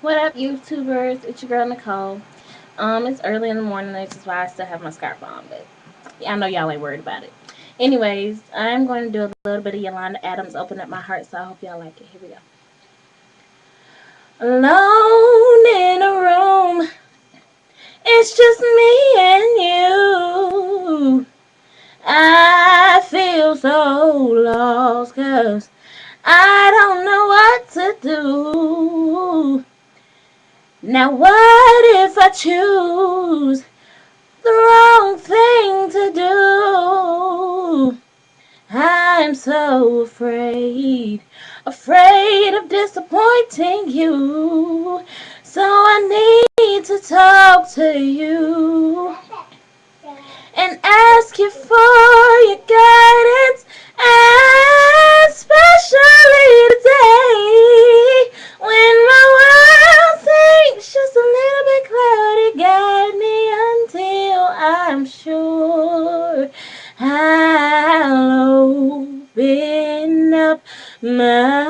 What up, YouTubers? It's your girl Nicole. It's early in the morning, which is why I still have my scarf on, but I know y'all ain't worried about it. Anyways, I'm going to do a little bit of Yolanda Adams, Open Up My Heart, so I hope y'all like it. Here we go. Alone in a room, it's just me and you. I feel so lost, 'cause I don't know what to do. Now what if I choose the wrong thing to do? I'm so afraid of disappointing you. So I need to talk to you and ask you for your guidance, especially today when my world seems just a little bit cloudy. Guide me until I'm sure I'll open up my